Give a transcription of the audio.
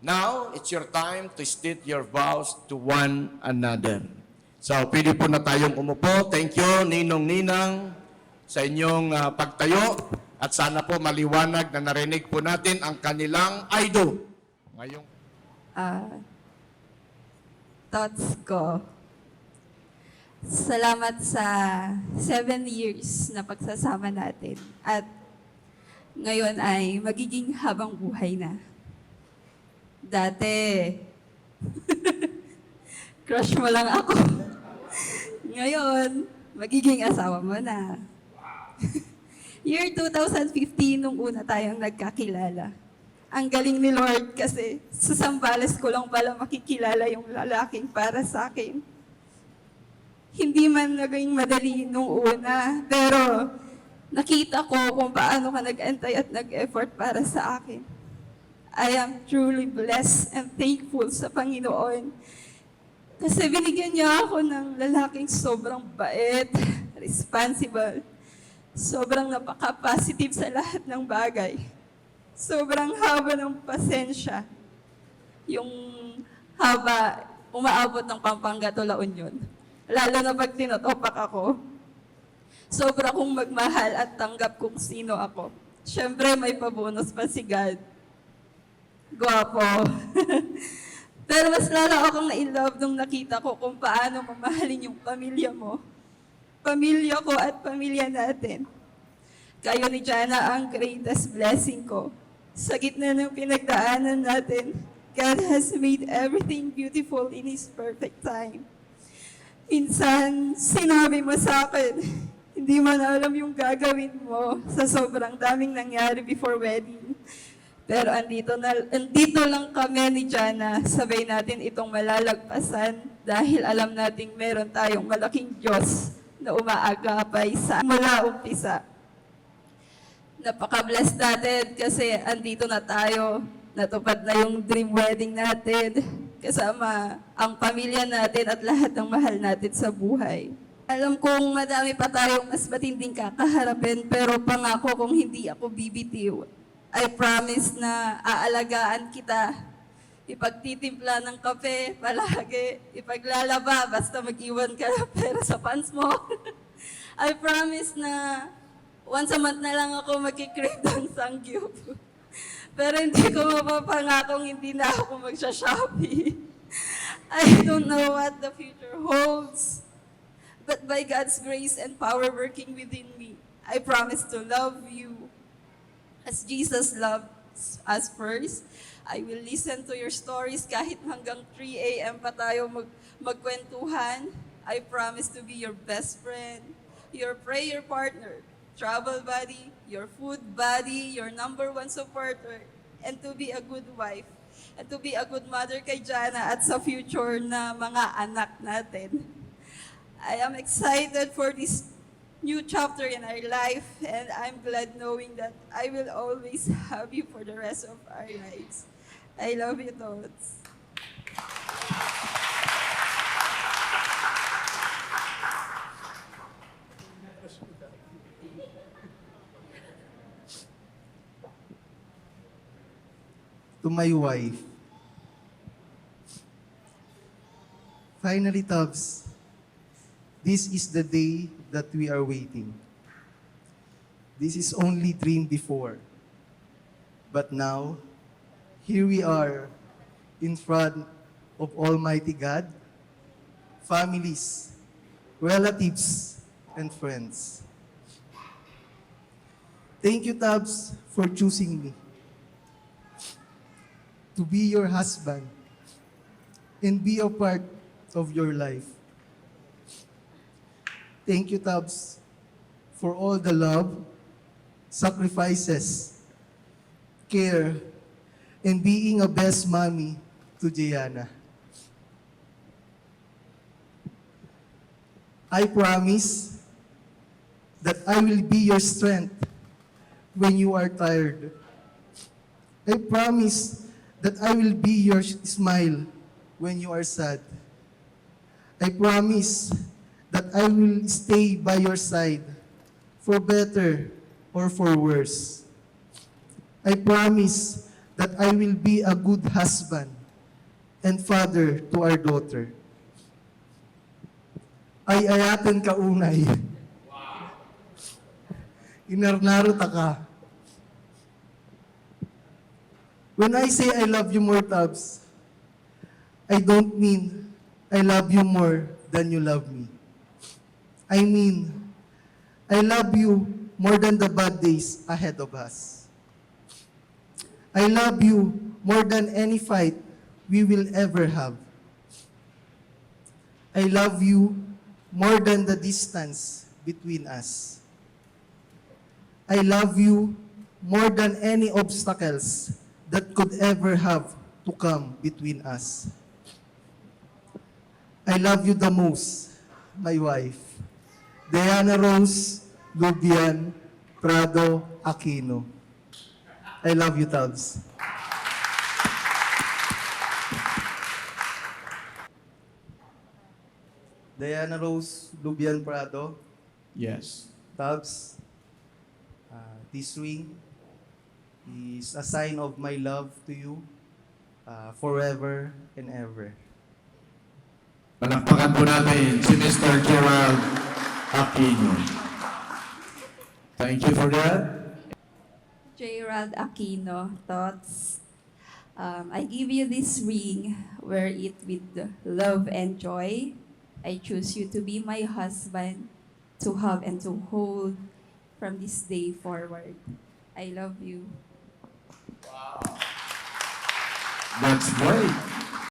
Now, it's your time to state your vows to one another. So, pwede po na tayong umupo. Thank you, Ninong-Ninang, sa inyong pagtayo. At sana po maliwanag na narinig po natin ang kanilang idol. Ngayong Thoughts ko. Salamat sa 7 years na pagsasama natin. At ngayon ay magiging habang buhay na. Dati, crush mo lang ako. Ngayon, magiging asawa mo na. Year 2015, nung una tayong nagkakilala. Ang galing ni Lord kasi sa Sambales ko lang pala makikilala yung lalaking para sa akin. Hindi man naging madali nung una, pero nakita ko kung paano ka nag-antay at nag-effort para sa akin. I am truly blessed and thankful sa Panginoon. Kasi binigyan niya ako ng lalaking sobrang bait, responsible, sobrang napaka-positive sa lahat ng bagay. Sobrang haba ng pasensya. Yung haba, umaabot ng Pampanga to La Union. Lalo na pag tinotopak ako. Sobra kong magmahal at tanggap kung sino ako. Siyempre, may pabonus pa si God. Gwapo. Pero mas lalo akong na-inlove nung nakita ko kung paano mamahalin yung pamilya mo. Pamilya ko at pamilya natin. Kayo ni Jana ang greatest blessing ko. Sa gitna ng pinagdaanan natin, God has made everything beautiful in His perfect time. Minsan, sinabi mo sa akin, hindi mo na alam yung gagawin mo sa sobrang daming nangyari before wedding. Pero andito lang kami ni Jana, sabay natin itong malalagpasan dahil alam nating meron tayong malaking Diyos na umaagapay sa mula umpisa. Napaka-blessed natin kasi andito na tayo, natupad na yung dream wedding natin, kasama ang pamilya natin at lahat ng mahal natin sa buhay. Alam kong madami pa tayong mas matinding kakaharapin, pero pangako kung hindi ako bibitiw. I promise na aalagaan kita. Ipagtitimpla ng kape palagi. Ipaglalaba basta mag-iwan ka ng pera sa pants mo. I promise na once a month na lang ako mag-crave ng sangyup. Pero hindi ko mapapangakong hindi na ako magsha-Shopee. I don't know what the future holds. But by God's grace and power working within me, I promise to love you as Jesus loved us first. I will listen to your stories kahit hanggang 3 a.m. pa tayo magkwentuhan. I promise to be your best friend, your prayer partner, travel buddy, your food buddy, your #1 supporter, and to be a good wife, and to be a good mother kay Jana at sa future na mga anak natin. I am excited for this new chapter in our life, and I'm glad knowing that I will always have you for the rest of our lives. I love you, Tots. To my wife, finally, Tubbs, this is the day that we are waiting. This is only dream before. But now, here we are in front of Almighty God, families, relatives, and friends. Thank you, Tubbs, for choosing me to be your husband and be a part of your life. Thank you, Tubbs, for all the love, sacrifices, care, and being a best mommy to Gianna. I promise that I will be your strength when you are tired. I promise that I will be your smile when you are sad. I promise that I will stay by your side for better or for worse. I promise that I will be a good husband and father to our daughter. Ay ayaten ka unay. Inarnaro ta ka. When I say I love you more, Tabs, I don't mean I love you more than you love me. I mean, I love you more than the bad days ahead of us. I love you more than any fight we will ever have. I love you more than the distance between us. I love you more than any obstacles that could ever have to come between us. I love you the most, my wife, Diana Rose Lubian Prado Aquino. I love you, Tabs. Diana Rose Lubian Prado, Yes. Tabs, this ring is a sign of my love to you forever and ever. Palakpakan po natin si Mr. Gerald Aquino. Thank you for that. Gerald Aquino, thoughts. I give you this ring, wear it with love and joy. I choose you to be my husband, to have and to hold from this day forward. I love you. That's right.